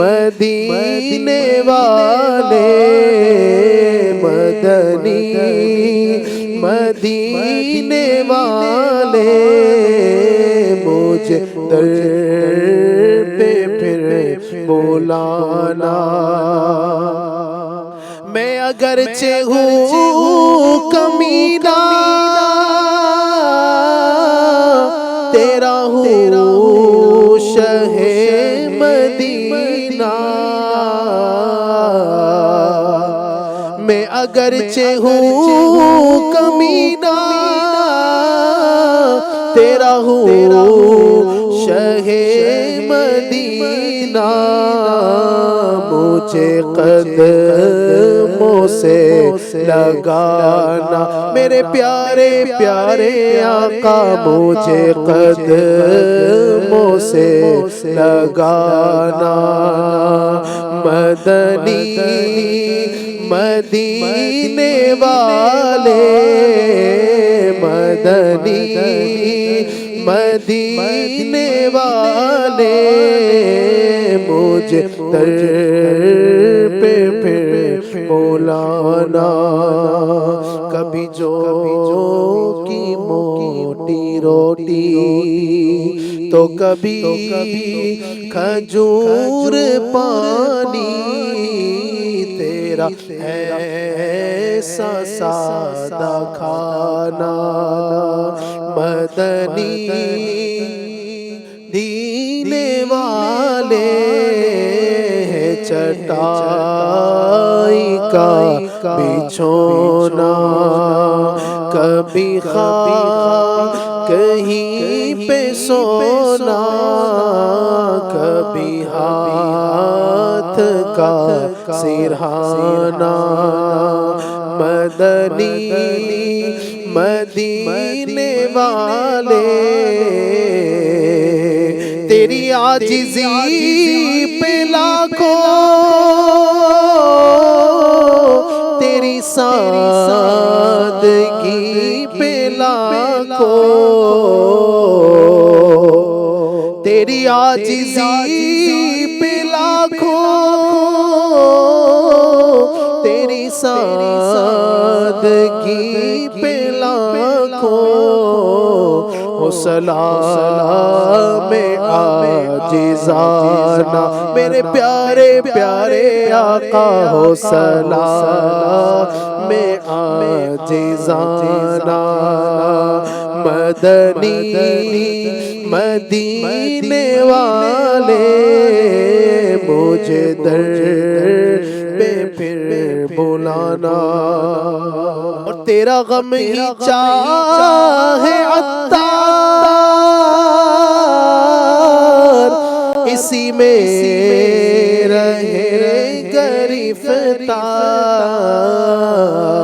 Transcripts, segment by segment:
مدینے والے مدنی مدینے والے مجھے در پہ پھر بلانا میں اگرچہ ہوں کمینہ تیرا ہوں شہ مدینہ میں اگرچہ ہوں کمینہ تیرا ہوں شہ مدینہ مجھے قدموں سے لگانا میرے پیارے پیارے آقا مجھے قدموں سے لگانا مدنی مدینے والے مدنی مدینے والے مجھے در پہ پھر بلانا کبھی جو کی موٹی روٹی تو کبھی کھجور پانی تیرا ایسا سادہ کھانا مدنی دینے والے چٹائی کا بچھونا کبھی خواہ کہیں پہ سونا کبھی ہاتھ کا سرہانا مدنی مدینے والے تیری عاجزی پہ لاکھوں تیری سادگی پہ لاکھوں تیری عاجزی پہ لاکھوں تیری سادگی پہ لاکھوں سلام عاجزانہ میرے پیارے پیارے آقا ہو سلام عاجزانہ مدنی مدینے والے مجھے در پہ پھر بلانا اور تیرا غم ہی چاہے عطار اسی میں رہے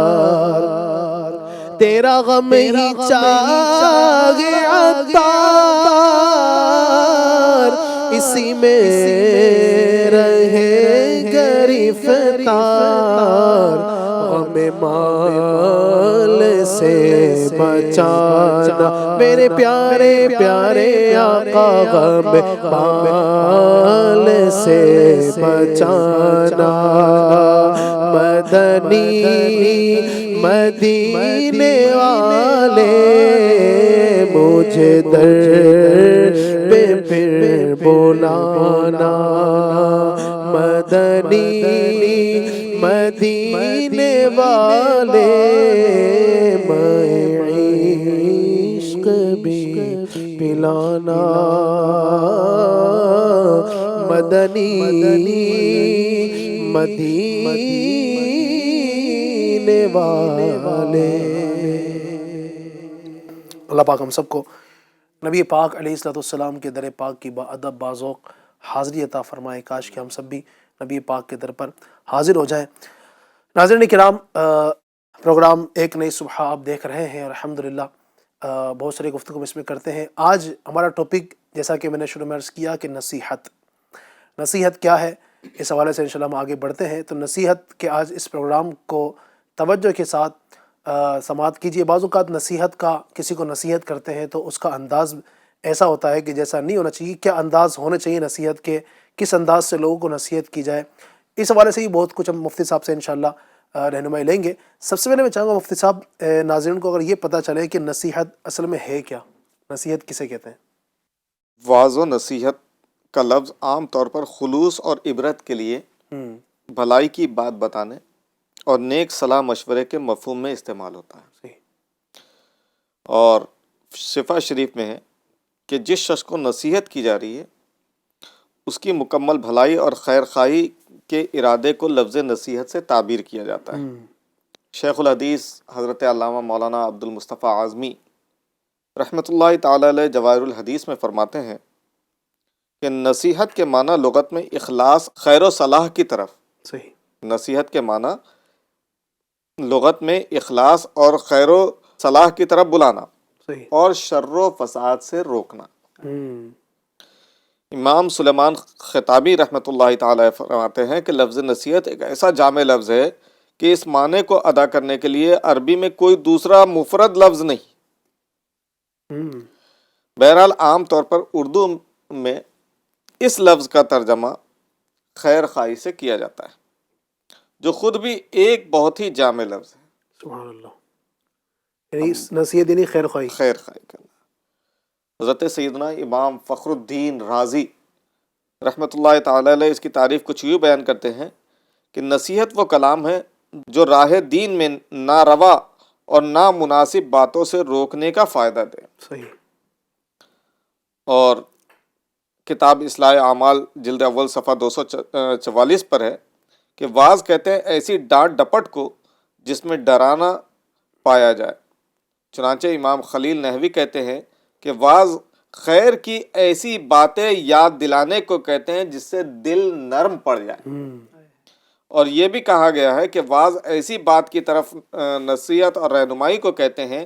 گرفتار تیرا غم ہی چاہے عطار اسی میں رہے گرفتار غم مال سے بچانا میرے پیارے پیارے آقا غم مال سے بچانا مدنی مدینے والے مجھے در پہ پھر بلانا مدنی مدینے والے میں عشق بھی پلانا مدنی مدینے والے اللہ پاک ہم سب کو نبی پاک علیہ السلام کے در پاک کی با ادب بازوق حاضری عطا فرمائے. کاش کہ ہم سب بھی نبی پاک کے در پر حاضر ہو جائیں. ناظرین کرام، پروگرام ایک نئی صبح آپ دیکھ رہے ہیں اور الحمدللہ بہت ساری گفتگو اس میں کرتے ہیں. آج ہمارا ٹاپک جیسا کہ میں نے شروع میں عرض کیا کہ نصیحت کیا ہے، اس حوالے سے انشاءاللہ ہم آگے بڑھتے ہیں. تو نصیحت کے آج اس پروگرام کو توجہ کے ساتھ سماعت کیجیے. بعض اوقات نصیحت کا کسی کو نصیحت کرتے ہیں تو اس کا انداز ایسا ہوتا ہے کہ جیسا نہیں ہونا چاہیے، کیا انداز ہونے چاہیے نصیحت کے، کس انداز سے لوگوں کو نصیحت کی جائے، اس حوالے سے ہی بہت کچھ ہم مفتی صاحب سے انشاءاللہ رہنمائی لیں گے۔ سب سے پہلے میں چاہوں گا مفتی صاحب، ناظرین کو اگر یہ پتہ چلے کہ نصیحت اصل میں ہے کیا، نصیحت کسے کہتے ہیں؟ واعظ و نصیحت کا لفظ عام طور پر خلوص اور عبرت کے لیے بھلائی کی بات بتانے اور نیک صلاح مشورے کے مفہوم میں استعمال ہوتا ہے، صحیح۔ اور شفا شریف میں ہے کہ جس شخص کو نصیحت کی جا رہی ہے اس کی مکمل بھلائی اور خیر خواہی کے ارادے کو لفظ نصیحت سے تعبیر کیا جاتا ہے۔ شیخ الحدیث حضرت علامہ مولانا عبد المصطفیٰ اعظمی رحمۃ اللہ تعالی علیہ جواہر الحدیث میں فرماتے ہیں کہ نصیحت کے معنی لغت میں اخلاص، خیر و صلاح کی طرف، صحیح۔ نصیحت کے معنی لغت میں اخلاص اور خیر و صلاح کی طرف بلانا صحیح۔ اور شر و فساد سے روکنا۔ ہوں۔ امام سلیمان خطابی رحمۃ اللہ تعالی فرماتے ہیں کہ لفظ نصیحت ایک ایسا جامع لفظ ہے کہ اس معنی کو ادا کرنے کے لیے عربی میں کوئی دوسرا مفرد لفظ نہیں۔ بہرحال عام طور پر اردو میں اس لفظ کا ترجمہ خیر خواہی سے کیا جاتا ہے، جو خود بھی ایک بہت ہی جامع لفظ ہے۔ سبحان اللہ، یعنی نصیحت یعنی خیر خواہی۔ خیر خواہی کرنا۔ حضرت سیدنا امام فخر الدین رازی رحمۃ اللہ تعالی علیہ اس کی تعریف کچھ یوں بیان کرتے ہیں کہ نصیحت وہ کلام ہے جو راہ دین میں ناروا اور نامناسب باتوں سے روکنے کا فائدہ دے۔ صحیح۔ اور کتاب اصلاح اعمال جلد اول صفحہ 244 پر ہے کہ واعظ کہتے ہیں ایسی ڈانٹ ڈپٹ کو جس میں ڈرانا پایا جائے۔ چنانچہ امام خلیل نحوی کہتے ہیں کہ واعظ خیر کی ایسی باتیں یاد دلانے کو کہتے ہیں جس سے دل نرم پڑ جائے۔ اور یہ بھی کہا گیا ہے کہ واعظ ایسی بات کی طرف نصیحت اور رہنمائی کو کہتے ہیں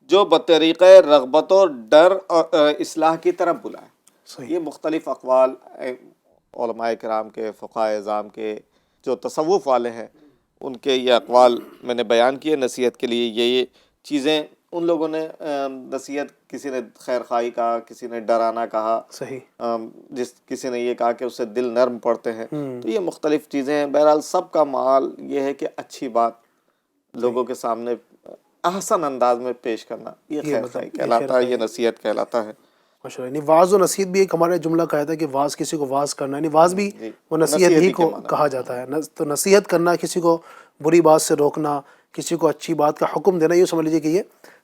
جو بطریقہ رغبت و ڈر اور اصلاح کی طرف بلائے۔ یہ مختلف اقوال علماء کرام کے، فقہاء اعظام کے، جو تصوف والے ہیں، ان کے یہ اقوال میں نے بیان کیے نصیحت کے لیے۔ یہ چیزیں ان لوگوں نے نصیحت، کسی نے خیر خواہی کہا، کسی نے ڈرانا کہا، صحیح، کسی نے یہ کہا کہ اس سے دل نرم پڑتے ہیں۔ تو یہ مختلف چیزیں ہیں۔ بہرحال سب کا معال یہ ہے کہ اچھی بات لوگوں کے سامنے احسن انداز میں پیش کرنا، یہ خیر خواہی کہلاتا ہے، یہ نصیحت کہلاتا ہے۔ ماشاء اللہ، یعنی واعظ و نصیحت بھی ایک ہمارے جملہ کہا جاتا ہے کہ واعظ کسی کو واعظ کرنا، یعنی واعظ بھی وہ نصیحت ہی کو کہا جاتا ہے۔ تو نصیحت کرنا، کسی کو بری بات سے روکنا، کسی کو اچھی بات کا حکم دینا، یہ سمجھ لیجیے کہ یہ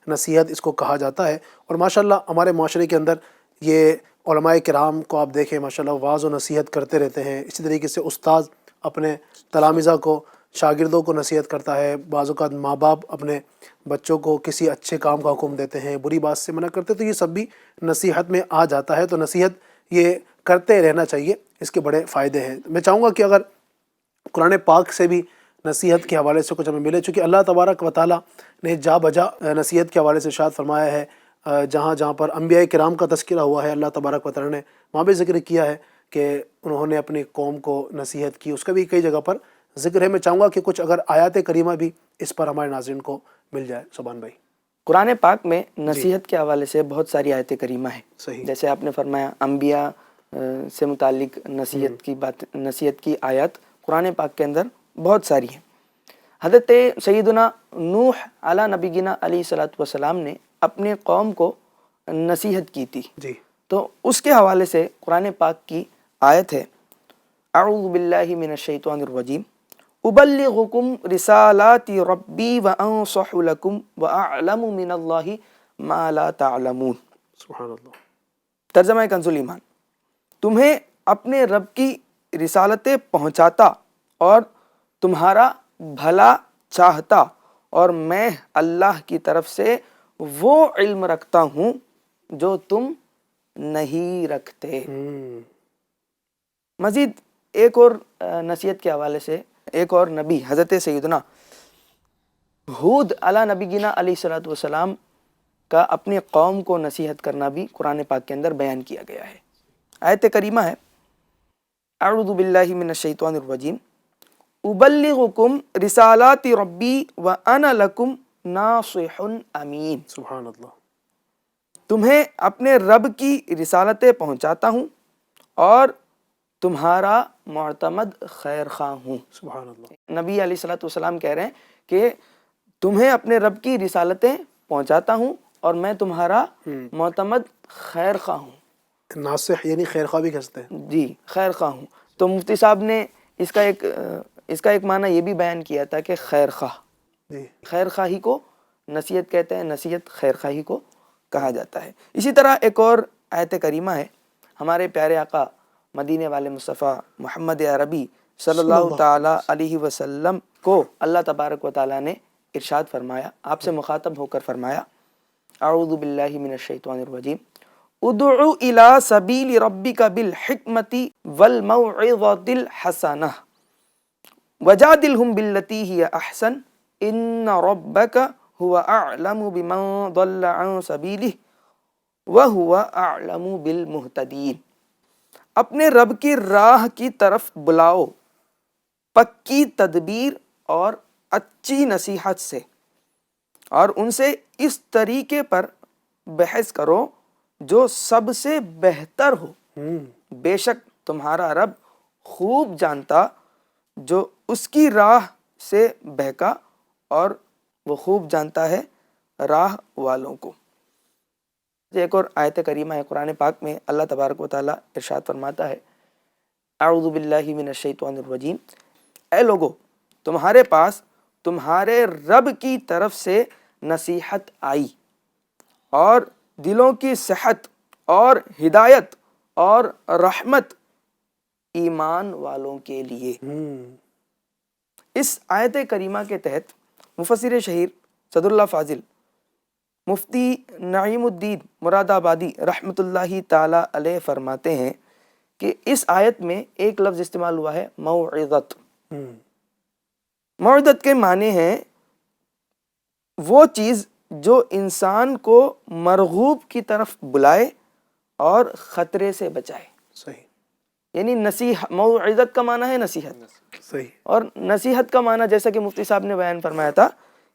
نصیحت اس کو کہا جاتا ہے۔ اور ماشاءاللہ ہمارے معاشرے کے اندر یہ علماء کرام کو آپ دیکھیں ماشاءاللہ واعظ و نصیحت کرتے رہتے ہیں۔ اسی طریقے سے استاد اپنے تلامذہ کو، شاگردوں کو نصیحت کرتا ہے۔ بعض اوقات ماں باپ اپنے بچوں کو کسی اچھے کام کا حکم دیتے ہیں، بری بات سے منع کرتے، تو یہ سب بھی نصیحت میں آ جاتا ہے۔ تو نصیحت یہ کرتے رہنا چاہیے، اس کے بڑے فائدے ہیں۔ میں چاہوں گا کہ اگر قرآن پاک سے بھی نصیحت کے حوالے سے کچھ ہمیں ملے، چونکہ اللہ تبارک و تعالیٰ نے جا بجا نصیحت کے حوالے سے ارشاد فرمایا ہے، جہاں جہاں پر انبیاء کرام کا تذکرہ ہوا ہے، اللہ تبارک و تعالیٰ نے وہاں بھی ذکر کیا ہے کہ انہوں نے اپنی قوم کو نصیحت کی، اس کا بھی کئی جگہ پر ذکر ہے۔ میں چاہوں گا کہ کچھ اگر آیات کریمہ بھی اس پر ہمارے ناظرین کو مل جائے۔ سبحان بھائی، قرآن پاک میں نصیحت کے حوالے سے بہت ساری آیت کریمہ ہیں۔ صحیح، جیسے آپ نے فرمایا انبیاء سے متعلق نصیحت کی آیات قرآن پاک کے اندر بہت ساری ہیں۔ حضرت سیدنا نوح علی نبینا علیہ الصلوۃ والسلام نے اپنے قوم کو نصیحت کی تھی، جی، تو اس کے حوالے سے قرآن پاک کی آیت ہے، اعوذ باللہ من الشیطان الرجیم، ابلغکم رسالات ربی وانصح لکم واعلم من اللہ ما لا تعلمون۔ سبحان اللہ۔ ترجمہ کنز ایمان، تمہیں اپنے رب کی رسالتیں پہنچاتا اور تمہارا بھلا چاہتا، اور میں اللہ کی طرف سے وہ علم رکھتا ہوں جو تم نہیں رکھتے۔ مزید ایک اور نصیحت کے حوالے سے ایک اور نبی حضرت سیدنا ہود علی نبینا علیہ الصلوۃ والسلام کا اپنی قوم کو نصیحت کرنا بھی قرآن پاک کے اندر بیان کیا گیا ہے۔ آیت کریمہ ہے، اعوذ باللہ من الشیطان الرجیم، ابلغکم رسالات ربی وانا لکم ناصح امین۔ سبحان اللہ۔ تمہیں اپنے رب کی رسالتیں پہنچاتا ہوں اور تمہارا معتمد خیر خواہ ہوں. سبحان اللہ. نبی علیہ الصلوۃ والسلام کہہ رہے ہیں کہ تمہیں اپنے رب کی رسالتیں پہنچاتا ہوں اور میں تمہارا معتمد خیر خواہ ہوں. ناصح یعنی خیر خواہ بھی کہتے ہیں. جی خیر خواہ ہوں. تو مفتی صاحب نے اس کا ایک معنی یہ بھی بیان کیا تھا کہ خیر خواہ. جی خیر خواہی کو نصیحت کہتے ہیں, نصیحت خیر خواہی کو کہا جاتا ہے. اسی طرح ایک اور آیت کریمہ ہے ہمارے پیارے آقا مدینے والے مصطفیٰ محمد عربی صلی اللہ تعالی علیہ وسلم کو اللہ تبارک و تعالیٰ نے ارشاد فرمایا, آپ سے مخاطب ہو کر فرمایا, اعوذ باللہ من الشیطان الرجیم, ادعو الی سبیل ربک بالحکمت والموعظۃ الحسنہ وجادلہم باللتی ہی احسن ان ربک هو اعلم بمن ضل عن سبیلہ وهو اعلم بالمہتدین. اپنے رب کی راہ کی طرف بلاؤ پکی تدبیر اور اچھی نصیحت سے, اور ان سے اس طریقے پر بحث کرو جو سب سے بہتر ہو. بے شک تمہارا رب خوب جانتا جو اس کی راہ سے بہکا, اور وہ خوب جانتا ہے راہ والوں کو. ایک اور آیت کریمہ ہے قرآن پاک میں اللہ تبارک و تعالیٰ ارشاد فرماتا ہے, اعوذ باللہ من الشیطان الرجیم, اے لوگو تمہارے پاس تمہارے رب کی طرف سے نصیحت آئی اور دلوں کی صحت اور ہدایت اور رحمت ایمان والوں کے لیے. اس آیت کریمہ کے تحت مفسر شہیر صدر اللہ فاضل مفتی نعیم الدین مراد آبادی رحمۃ اللہ تعالی علیہ فرماتے ہیں کہ اس آیت میں ایک لفظ استعمال ہوا ہے موعظت. موعظت کے معنی ہیں وہ چیز جو انسان کو مرغوب کی طرف بلائے اور خطرے سے بچائے. صحیح. یعنی موعظت کا معنی ہے نصیحت. صحیح. اور نصیحت کا معنی جیسا کہ مفتی صاحب نے بیان فرمایا تھا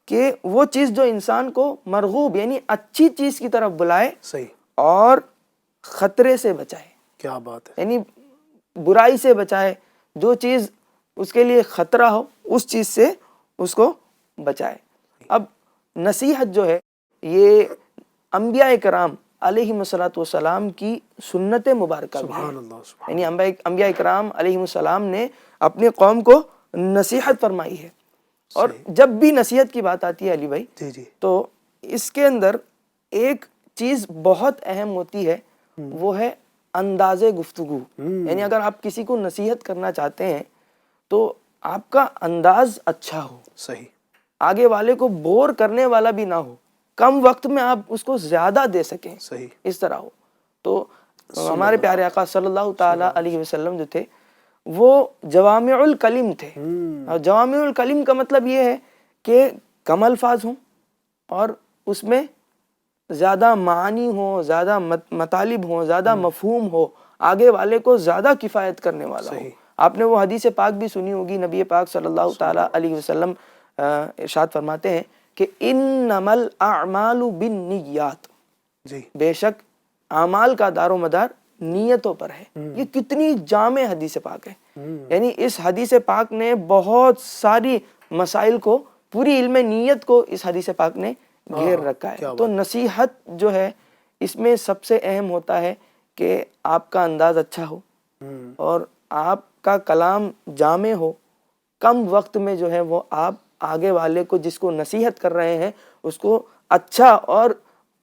کہ وہ چیز جو انسان کو مرغوب یعنی اچھی چیز کی طرف بلائے صحیح اور خطرے سے بچائے. کیا بات ہے. یعنی برائی سے بچائے, جو چیز اس کے لیے خطرہ ہو اس چیز سے اس کو بچائے. اب نصیحت جو ہے یہ انبیاء کرام علیہم الصلوۃ والسلام کی سنت مبارکہ بھی ہے. سبحان اللہ. سبحان یعنی انبیاء کرام علیہم السلام نے اپنی قوم کو نصیحت فرمائی ہے. اور جب بھی نصیحت کی بات آتی ہے علی بھائی, جی جی, تو اس کے اندر ایک چیز بہت اہم ہوتی ہے, وہ ہے انداز گفتگو. یعنی اگر آپ کسی کو نصیحت کرنا چاہتے ہیں تو آپ کا انداز اچھا ہو, صحیح, آگے والے کو بور کرنے والا بھی نہ ہو, کم وقت میں آپ اس کو زیادہ دے سکیں, صحیح, اس طرح ہو. تو ہمارے پیارے آقا صلی اللہ تعالی علیہ وسلم جو تھے وہ جوامع الکلم تھے. اور جوامع الکلم کا مطلب یہ ہے کہ کم الفاظ ہوں اور اس میں زیادہ معانی ہوں, زیادہ مطالب ہوں, زیادہ مفہوم ہو, آگے والے کو زیادہ کفایت کرنے والا ہو. آپ نے وہ حدیث پاک بھی سنی ہوگی, نبی پاک صلی اللہ تعالی علیہ وسلم ارشاد فرماتے ہیں کہ انما الاعمال بالنیات, جی, بے شک اعمال کا دار و مدار نیتوں پر ہے. یہ کتنی جامع حدیث پاک ہے. یعنی اس حدیث پاک نے بہت ساری مسائل کو, پوری علم نیت کو اس حدیث پاک نے گھیر رکھا ہے. تو نصیحت جو ہے اس میں سب سے اہم ہوتا ہے کہ آپ کا انداز اچھا ہو اور آپ کا کلام جامع ہو. کم وقت میں جو ہے وہ آپ آگے والے کو جس کو نصیحت کر رہے ہیں اس کو اچھا اور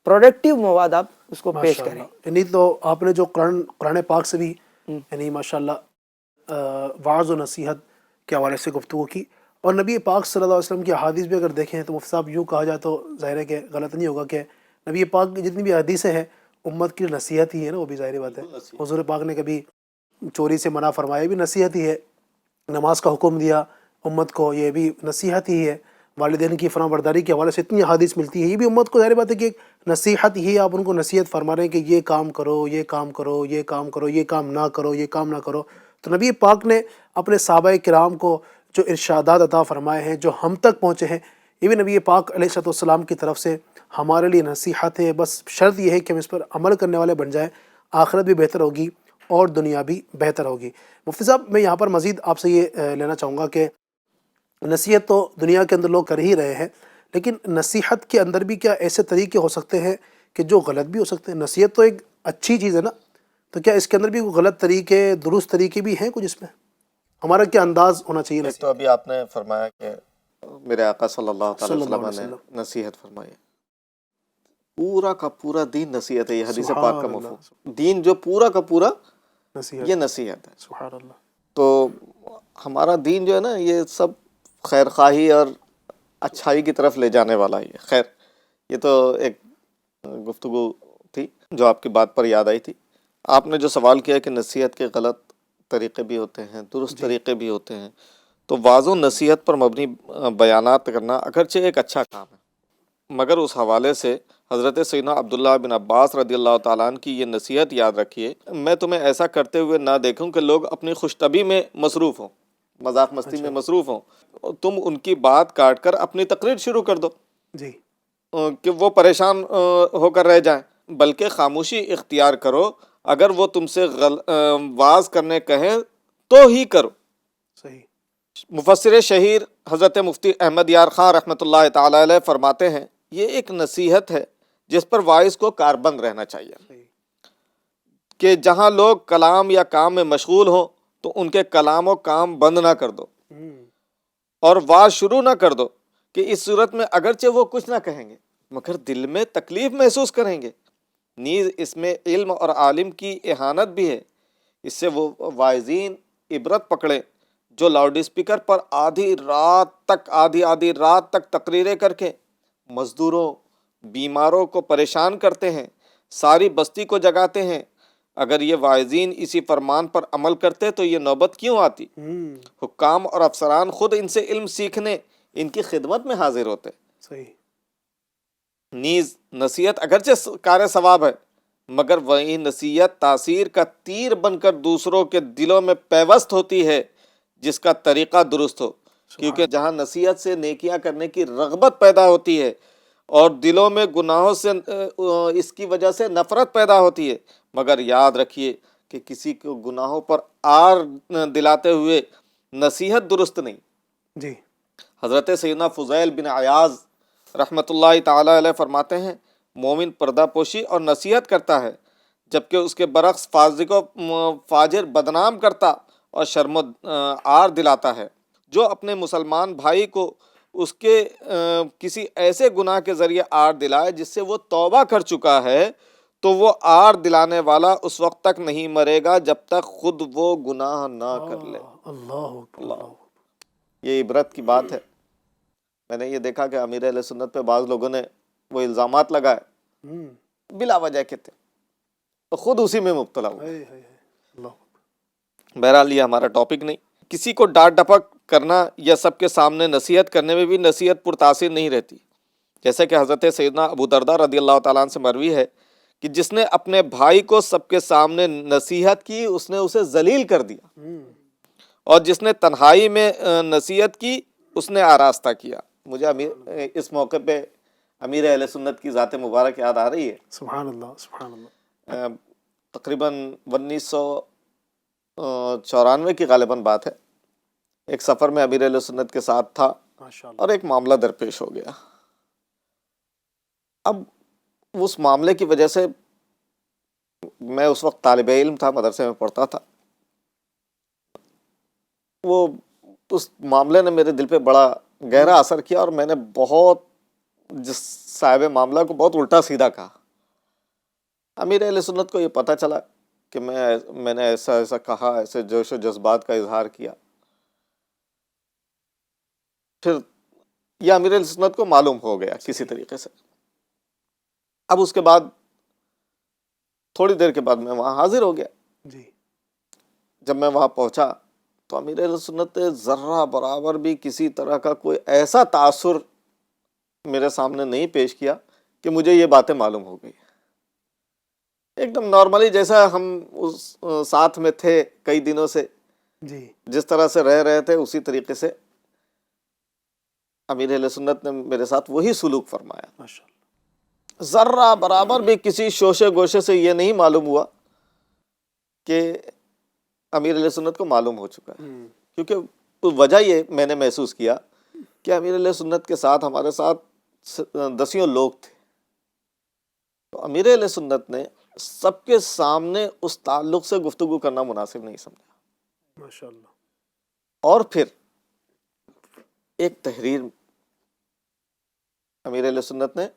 پروڈکٹیو مواد آپ اس کو پیش کریں. یعنی تو آپ نے جو قرآن پاک سے بھی یعنی ماشاءاللہ وعظ و نصیحت کے حوالے سے گفتگو کی, اور نبی پاک صلی اللہ علیہ وسلم کی احادیث بھی اگر دیکھیں تو مفتی صاحب یوں کہا جائے تو ظاہر ہے کہ غلط نہیں ہوگا کہ نبی پاک کی جتنی بھی حدیثیں ہیں امت کی نصیحت ہی ہے نا, وہ بھی ظاہر بات ہے. حضور پاک نے کبھی چوری سے منع فرمایا, بھی نصیحت ہی ہے. نماز کا حکم دیا امت کو, یہ بھی نصیحت ہی ہے. والدین کی فرما برداری کے حوالے سے اتنی حدیث ملتی ہے, یہ بھی امت کو ظاہر بات ہے کہ ایک نصیحت ہی, آپ ان کو نصیحت فرما رہے ہیں کہ یہ کام کرو, یہ کام کرو, یہ کام کرو, یہ کام نہ کرو, یہ کام نہ کرو. تو نبی پاک نے اپنے صحابہ کرام کو جو ارشادات عطا فرمائے ہیں, جو ہم تک پہنچے ہیں, یہ بھی نبی پاک علیہ السلام کی طرف سے ہمارے لیے نصیحت ہے. بس شرط یہ ہے کہ ہم اس پر عمل کرنے والے بن جائیں، آخرت بھی بہتر ہوگی اور دنیا بھی بہتر ہوگی. مفتی صاحب، میں یہاں پر مزید آپ سے یہ لینا چاہوں گا کہ نصیحت تو دنیا کے اندر لوگ کر ہی رہے ہیں، لیکن نصیحت کے اندر بھی کیا ایسے طریقے ہو سکتے ہیں کہ جو غلط بھی ہو سکتے ہیں؟ نصیحت تو ایک اچھی چیز ہے نا، تو کیا اس کے اندر بھی کوئی غلط طریقے، درست طریقے بھی ہیں کچھ اس میں؟ ہمارا کیا انداز ہونا چاہیے ایک تو ابھی آپ نے فرمایا کہ میرے آقا صلی اللہ تعالی وسلم نے نصیحت فرمائی ہے. پورا کا پورا دین نصیحت ہے. یہ حدیث پاک کا مفہوم دین جو پورا کا پورا یہ نصیحت ہے. سبحان اللہ. تو ہمارا دین جو ہے نا، یہ سب خیر خواہی اور اچھائی کی طرف لے جانے والا ہی ہے. خیر، یہ تو ایک گفتگو تھی جو آپ کی بات پر یاد آئی تھی. آپ نے جو سوال کیا کہ نصیحت کے غلط طریقے بھی ہوتے ہیں، درست طریقے بھی ہوتے ہیں، تو واضح و نصیحت پر مبنی بیانات کرنا اگرچہ ایک اچھا کام ہے، مگر اس حوالے سے حضرت سیدنا عبداللہ بن عباس رضی اللہ تعالیٰ عنہ کی یہ نصیحت یاد رکھیے، میں تمہیں ایسا کرتے ہوئے نہ دیکھوں کہ لوگ اپنی خوش طبعی میں مصروف ہوں، مذاق مستی میں مصروف ہوں، تم ان کی بات کاٹ کر اپنی تقریر شروع کر دو جی، کہ وہ پریشان ہو کر رہ جائیں، بلکہ خاموشی اختیار کرو. اگر وہ تم سے واز کرنے کہیں تو ہی کرو. صحیح. مفسر شہیر حضرت مفتی احمد یار خان رحمۃ اللہ تعالی علیہ فرماتے ہیں، یہ ایک نصیحت ہے جس پر واعظ کو کاربند رہنا چاہیے کہ جہاں لوگ کلام یا کام میں مشغول ہوں تو ان کے کلام و کام بند نہ کر دو اور واز شروع نہ کر دو، کہ اس صورت میں اگرچہ وہ کچھ نہ کہیں گے مگر دل میں تکلیف محسوس کریں گے. نیز اس میں علم اور عالم کی اہانت بھی ہے. اس سے وہ واعظین عبرت پکڑیں جو لاؤڈ اسپیکر پر آدھی رات تک تقریریں کر کے مزدوروں، بیماروں کو پریشان کرتے ہیں، ساری بستی کو جگاتے ہیں. اگر یہ واعظین اسی فرمان پر عمل کرتے تو یہ نوبت کیوں آتی؟ حکام اور افسران خود ان سے علم سیکھنے ان کی خدمت میں حاضر ہوتے. صحیح. نیز نصیحت اگرچہ کار ثواب ہے، مگر وہی نصیحت تاثیر کا تیر بن کر دوسروں کے دلوں میں پیوست ہوتی ہے جس کا طریقہ درست ہو. کیونکہ جہاں نصیحت سے نیکیاں کرنے کی رغبت پیدا ہوتی ہے اور دلوں میں گناہوں سے اس کی وجہ سے نفرت پیدا ہوتی ہے. مگر یاد رکھیے کہ کسی کو گناہوں پر آر دلاتے ہوئے نصیحت درست نہیں. جی. حضرت سیدنا فضیل بن عیاض رحمۃ اللہ تعالی علیہ فرماتے ہیں، مومن پردہ پوشی اور نصیحت کرتا ہے، جبکہ اس کے برعکس فاسق و فاجر بدنام کرتا اور شرم و عار دلاتا ہے. جو اپنے مسلمان بھائی کو اس کے کسی ایسے گناہ کے ذریعے آر دلائے جس سے وہ توبہ کر چکا ہے، تو وہ آر دلانے والا اس وقت تک نہیں مرے گا جب تک خود وہ گناہ نہ کر لے. اللہ. یہ عبرت کی بات ہے. میں نے یہ دیکھا کہ امیر اہل سنت پہ بعض لوگوں نے وہ الزامات لگائے بلا وجہ کے تھے، تو خود اسی میں مبتلا ہوئے. بہرحال یہ ہمارا ٹاپک نہیں. کسی کو ڈانٹ ڈپٹ کرنا یا سب کے سامنے نصیحت کرنے میں بھی نصیحت پرتاثیر نہیں رہتی. جیسے کہ حضرت سیدنا ابو درداء رضی اللہ تعالیٰ عنہ سے مروی ہے کہ جس نے اپنے بھائی کو سب کے سامنے نصیحت کی اس نے اسے ذلیل کر دیا، اور جس نے تنہائی میں نصیحت کی اس نے آراستہ کیا. مجھے اس موقع پہ امیر اہل سنت کی ذات مبارک یاد آ رہی ہے. سبحان اللہ، سبحان اللہ. تقریباً 1994 کی غالباً بات ہے. ایک سفر میں امیر اہل سنت کے ساتھ تھا اور ایک معاملہ درپیش ہو گیا. اب اس معاملے کی وجہ سے میں اس وقت طالب علم تھا، مدرسے میں پڑھتا تھا. وہ اس معاملے نے میرے دل پہ بڑا گہرا اثر کیا اور میں نے بہت جس صاحب معاملہ کو بہت الٹا سیدھا کہا. امیر اہل سنت کو یہ پتہ چلا کہ میں نے ایسا کہا، ایسے جوش و جذبات کا اظہار کیا. پھر یہ امیر اہل سنت کو معلوم ہو گیا کسی طریقے سے. اب اس کے بعد تھوڑی دیر کے بعد میں وہاں حاضر ہو گیا. جی. جب میں وہاں پہنچا تو امیر اہل سنت نے ذرہ برابر بھی کسی طرح کا کوئی ایسا تاثر میرے سامنے نہیں پیش کیا کہ مجھے یہ باتیں معلوم ہو گئی. ایک دم نارملی جیسا ہم اس ساتھ میں تھے کئی دنوں سے، جی، جس طرح سے رہ رہے تھے اسی طریقے سے امیر اہل سنت نے میرے ساتھ وہی سلوک فرمایا. ماشاء اللہ. ذرہ برابر بھی کسی شوشے گوشے سے یہ نہیں معلوم ہوا کہ امیر علیہ سنت کو معلوم ہو چکا ہے. کیونکہ وجہ یہ میں نے محسوس کیا کہ امیر علیہ سنت کے ساتھ ہمارے ساتھ دسیوں لوگ تھے. تو امیر علیہ سنت نے سب کے سامنے اس تعلق سے گفتگو کرنا مناسب نہیں سمجھا. ماشاء اللہ. اور پھر ایک تحریر امیر علیہ سنت نے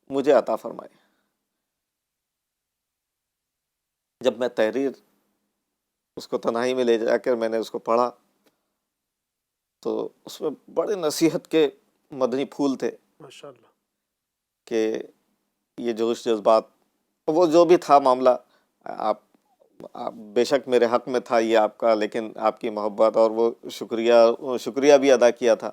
مجھے عطا فرمائی. جب میں تحریر اس کو تنہائی میں لے جا کر میں نے اس کو پڑھا تو اس میں بڑے نصیحت کے مدنی پھول تھے ماشاء اللہ. کہ یہ جوش جذبات وہ جو بھی تھا معاملہ آپ بے شک میرے حق میں تھا یہ آپ کا، لیکن آپ کی محبت اور وہ شکریہ بھی ادا کیا تھا،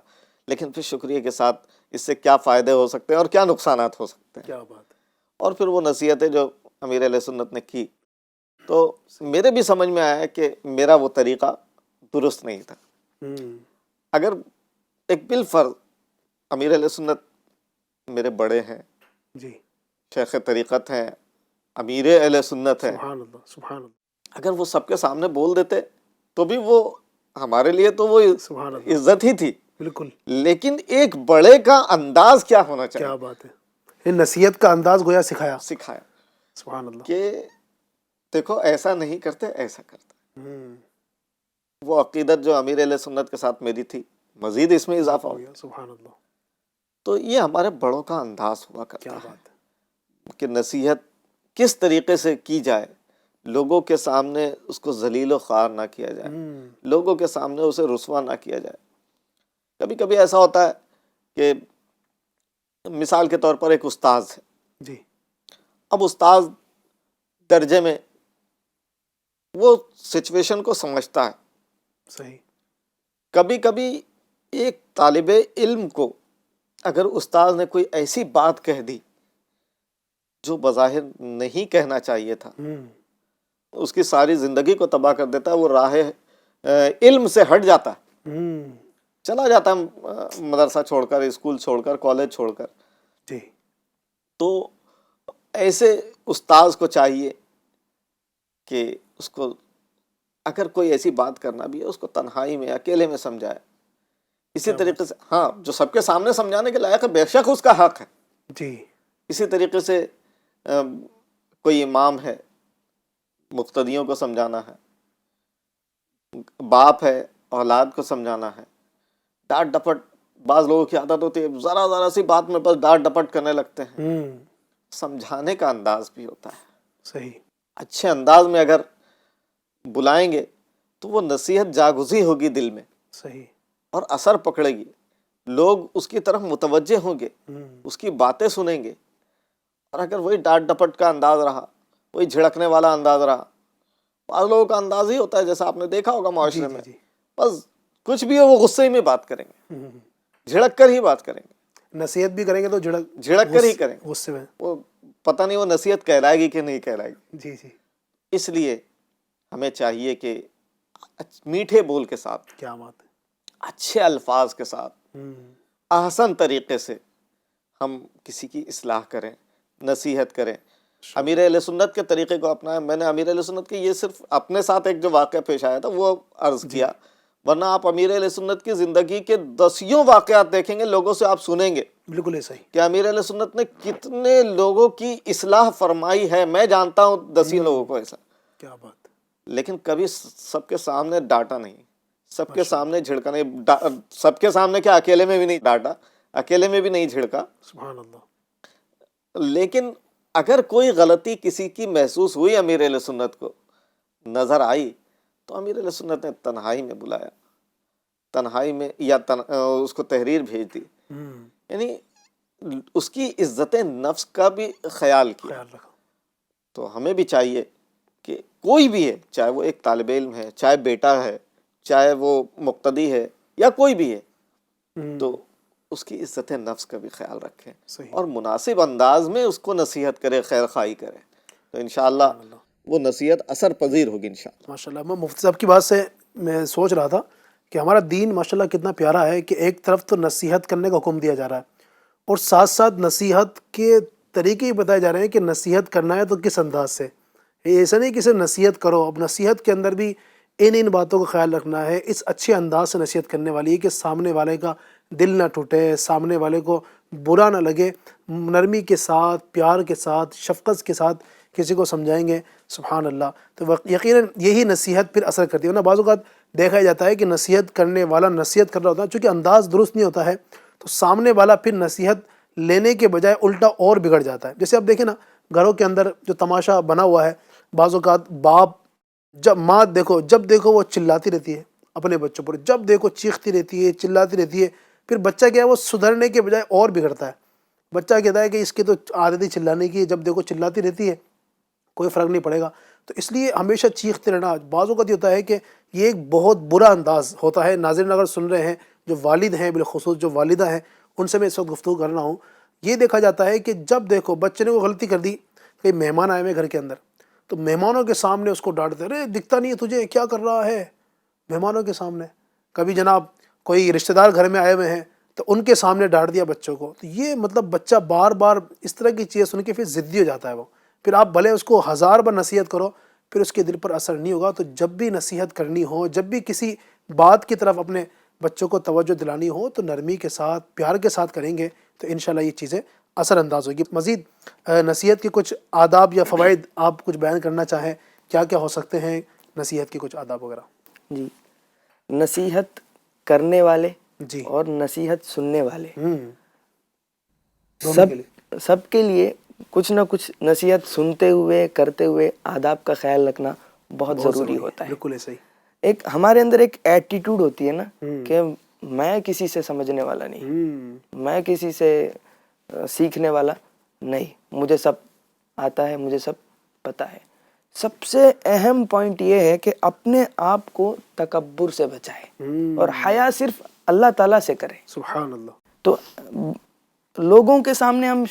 لیکن پھر شکریہ کے ساتھ اس سے کیا فائدے ہو سکتے ہیں اور کیا نقصانات ہو سکتے ہیں. کیا بات ہے. اور پھر وہ نصیحتیں جو امیر علیہ سنت نے کی تو میرے بھی سمجھ میں آیا کہ میرا وہ طریقہ درست نہیں تھا. اگر ایک بالفرض امیر علیہ سنت میرے بڑے ہیں، جی. شیخ طریقت ہیں، امیر اہل سنت ہیں، سبحان اللہ. سبحان اللہ. اگر وہ سب کے سامنے بول دیتے تو بھی وہ ہمارے لیے تو وہ سبحان اللہ. عزت ہی تھی. بالکل. لیکن ایک بڑے کا انداز کیا ہونا کیا چاہیے، بات ہے. یہ نصیحت کا انداز گویا سکھایا. سکھایا سبحان اللہ. کہ دیکھو ایسا نہیں کرتے، ایسا کرتے. ہوں. وہ عقیدت جو امیر علیہ سنت کے ساتھ میری تھی مزید اس میں اضافہ ہو گیا. سبحان اللہ. تو یہ ہمارے بڑوں کا انداز ہوا کیا کرتا ہے بات ہے. کہ نصیحت کس طریقے سے کی جائے، لوگوں کے سامنے اس کو ذلیل و خوار نہ کیا جائے، لوگوں کے سامنے اسے رسوا نہ کیا جائے. کبھی کبھی ایسا ہوتا ہے کہ مثال کے طور پر ایک استاذ ہے. جی. اب استاذ درجے میں وہ سچویشن کو سمجھتا ہے. صحیح. کبھی کبھی ایک طالب علم کو اگر استاذ نے کوئی ایسی بات کہہ دی جو بظاہر نہیں کہنا چاہیے تھا، اس کی ساری زندگی کو تباہ کر دیتا ہے، وہ راہ علم سے ہٹ جاتا ہے، چلا جاتا ہے مدرسہ چھوڑ کر، اسکول چھوڑ کر، کالج چھوڑ کر. جی. تو ایسے استاذ کو چاہیے کہ اس کو اگر کوئی ایسی بات کرنا بھی ہے اس کو تنہائی میں اکیلے میں سمجھائے. اسی طریقے سے ہاں جو سب کے سامنے سمجھانے کے لائق ہے بے شک اس کا حق ہے. جی. اسی طریقے سے کوئی امام ہے، مقتدیوں کو سمجھانا ہے، باپ ہے اولاد کو سمجھانا ہے. ڈانٹ ڈپٹ بعض لوگوں کی عادت ہوتی ہے، ذرا ذرا سی بات میں بس ڈانٹ ڈپٹ کرنے لگتے ہیں. سمجھانے کا انداز بھی ہوتا ہے. صحیح. اچھے انداز میں اگر بلائیں گے تو وہ نصیحت جاگزی ہوگی دل میں. صحیح. اور اثر پکڑے گی، لوگ اس کی طرف متوجہ ہوں گے، اس کی باتیں سنیں گے. اور اگر وہی ڈانٹ ڈپٹ کا انداز رہا، وہی جھڑکنے والا انداز رہا، بعض لوگوں کا انداز ہی ہوتا ہے جیسا آپ نے دیکھا ہوگا معاشرے میں، بس کچھ بھی ہو وہ غصے میں بات کریں گے، جھڑک کر ہی بات کریں گے. نصیحت بھی کریں گے تو جھڑک کر ہی کریں گے. غصے میں وہ پتہ نہیں وہ نصیحت کہلائے گی کہ نہیں کہلائے گی. جی. جی. اس لیے ہمیں چاہیے کہ میٹھے بول کے ساتھ، کیا بات ہے. اچھے الفاظ کے ساتھ، احسن طریقے سے ہم کسی کی اصلاح کریں، نصیحت کریں. امیر اہل سنت کے طریقے کو اپنائیں. میں نے امیر اہل سنت کے یہ صرف اپنے ساتھ ایک جو واقعہ پیش آیا تھا وہ عرض کیا، ورنہ آپ امیر اہل سنت کی زندگی کے دسیوں واقعات دیکھیں گے، لوگوں سے آپ سنیں گے بالکل ایسا ہی کہ امیر اہل سنت نے کتنے لوگوں کی اصلاح فرمائی ہے. میں جانتا ہوں دسیوں لوگوں کو ایسا. کیا بات. لیکن کبھی سب کے سامنے ڈانٹا نہیں، سب کے سامنے جھڑکا نہیں. سب کے سامنے کیا اکیلے میں بھی نہیں ڈانٹا، اکیلے میں بھی نہیں جھڑکا. سبحان اللہ. لیکن اگر کوئی غلطی کسی کی محسوس ہوئی امیر اہل سنت کو نظر آئی تو امیر اہل سنت نے تنہائی میں بلایا، تنہائی میں یا اس کو تحریر بھیج دی. یعنی اس کی عزت نفس کا بھی خیال کیا. خیال رکھا. تو ہمیں بھی چاہیے کہ کوئی بھی ہے، چاہے وہ ایک طالب علم ہے، چاہے بیٹا ہے، چاہے وہ مقتدی ہے یا کوئی بھی ہے، تو اس کی عزت نفس کا بھی خیال رکھیں اور مناسب انداز میں اس کو نصیحت کرے، خیر خواہی کرے. تو انشاءاللہ وہ نصیحت اثر پذیر ہوگی انشاءاللہ. ماشاءاللہ. میں مفتی صاحب کی بات سے میں سوچ رہا تھا کہ ہمارا دین ماشاءاللہ کتنا پیارا ہے کہ ایک طرف تو نصیحت کرنے کا حکم دیا جا رہا ہے اور ساتھ ساتھ نصیحت کے طریقے ہی بتائے جا رہے ہیں کہ نصیحت کرنا ہے تو کس انداز سے. ایسا نہیں کہ صرف نصیحت کرو، اب نصیحت کے اندر بھی ان باتوں کا خیال رکھنا ہے. اس اچھے انداز سے نصیحت کرنے والی ہے کہ سامنے والے کا دل نہ ٹوٹے، سامنے والے کو برا نہ لگے، نرمی کے ساتھ، پیار کے ساتھ، شفقت کے ساتھ کسی کو سمجھائیں گے. سبحان اللہ. تو یقیناً یہی نصیحت پھر اثر کرتی ہے. ورنہ بعض اوقات دیکھا جاتا ہے کہ نصیحت کرنے والا نصیحت کر رہا ہوتا ہے، چونکہ انداز درست نہیں ہوتا ہے تو سامنے والا پھر نصیحت لینے کے بجائے الٹا اور بگڑ جاتا ہے. جیسے آپ دیکھیں نا، گھروں کے اندر جو تماشا بنا ہوا ہے، بعض اوقات باپ ماں جب دیکھو وہ چلاتی رہتی ہے اپنے بچوں پر، جب دیکھو چیختی رہتی ہے، چلاتی رہتی ہے. پھر بچہ کیا ہے، وہ سدھرنے کے بجائے اور بگڑتا ہے. بچہ کہتا ہے کہ اس کی تو عادت ہی چلانے کی ہے، جب دیکھو چلاتی رہتی ہے، کوئی فرق نہیں پڑے گا. تو اس لیے ہمیشہ چیختے رہنا، بعض اوقات یہ ہوتا ہے کہ یہ ایک بہت برا انداز ہوتا ہے. ناظرین اگر سن رہے ہیں جو والد ہیں، بالخصوص جو والدہ ہیں، ان سے میں اس وقت گفتگو کر رہا ہوں، یہ دیکھا جاتا ہے کہ جب دیکھو بچے نے کوئی غلطی کر دی، کہ مہمان آئے ہوئے گھر کے اندر، تو مہمانوں کے سامنے اس کو ڈانٹتے، ارے دکھتا نہیں ہے تجھے، کیا کر رہا ہے، مہمانوں کے سامنے. کبھی جناب کوئی رشتہ دار گھر میں آئے ہوئے ہیں تو ان کے سامنے ڈانٹ دیا بچوں کو. تو یہ مطلب بچہ بار بار اس طرح کی چیز سن کے پھر ضدی ہو جاتا ہے. وہ پھر آپ بھلے اس کو 1000 بار نصیحت کرو، پھر اس کے دل پر اثر نہیں ہوگا. تو جب بھی نصیحت کرنی ہو، جب بھی کسی بات کی طرف اپنے بچوں کو توجہ دلانی ہو، تو نرمی کے ساتھ، پیار کے ساتھ کریں گے تو انشاءاللہ یہ چیزیں اثر انداز ہوگی. مزید نصیحت کے کچھ آداب یا فوائد آپ کچھ بیان کرنا چاہیں، کیا کیا ہو سکتے ہیں نصیحت کے کچھ آداب وغیرہ؟ جی، نصیحت کرنے والے جی. اور نصیحت سننے والے دونوں کے لیے. سب کے لیے کچھ نہ کچھ نصیحت سنتے ہوئے، کرتے ہوئے آداب کا خیال رکھنا بہت ضروری ہوتا ہے. بالکل ایسا ہی. ایک ہمارے اندر ایک ایٹیٹیوڈ ہوتی ہے نا کہ میں کسی سے سمجھنے والا نہیں، میں کسی سے سیکھنے والا نہیں، مجھے سب آتا ہے، مجھے سب پتہ ہے. سب سے اہم پوائنٹ یہ ہے کہ اپنے آپ کو تکبر سے بچائے اور حیا صرف اللہ تعالیٰ سے کرے. سبحان اللہ. تو لوگوں کے سامنے ہم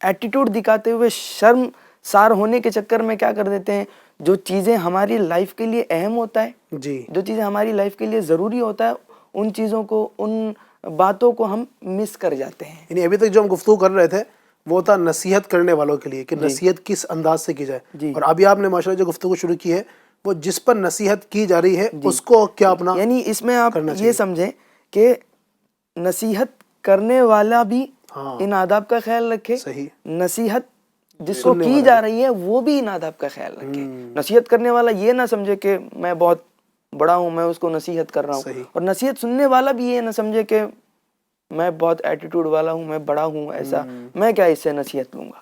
ایٹیٹیوڈ دکھاتے ہوئے شرم سار ہونے کے چکر میں کیا کر دیتے ہیں، جو چیزیں ہماری لائف کے لیے اہم ہوتا ہے، جی. جو چیزیں ہماری لائف کے لیے ضروری ہوتا ہے، ان چیزوں کو، ان باتوں کو ہم مس کر جاتے ہیں. یعنی ابھی تک جو ہم گفتگو کر رہے تھے وہ تھا نصیحت کرنے والوں کے لیے کہ نصیحت کس انداز سے کی جائے، اور ابھی آپ نے ماشاءاللہ جو گفتگو شروع کی ہے وہ جس پر نصیحت کی جا رہی ہے اس کو کیا اپنا، یعنی اس میں آپ یہ سمجھیں کہ نصیحت کرنے والا بھی ان آداب کا خیال رکھے، صحیح، نصیحت جس کو کی جا رہی ہے وہ بھی ان آداب کا خیال رکھے. نصیحت کرنے والا یہ نہ سمجھے کہ میں بہت بڑا ہوں، میں اس کو نصیحت کر رہا ہوں، اور نصیحت سننے والا بھی یہ نہ سمجھے کہ میں بہت ایٹیٹیوڈ والا ہوں، میں بڑا ہوں، ایسا میں کیا اس سے نصیحت لوں گا.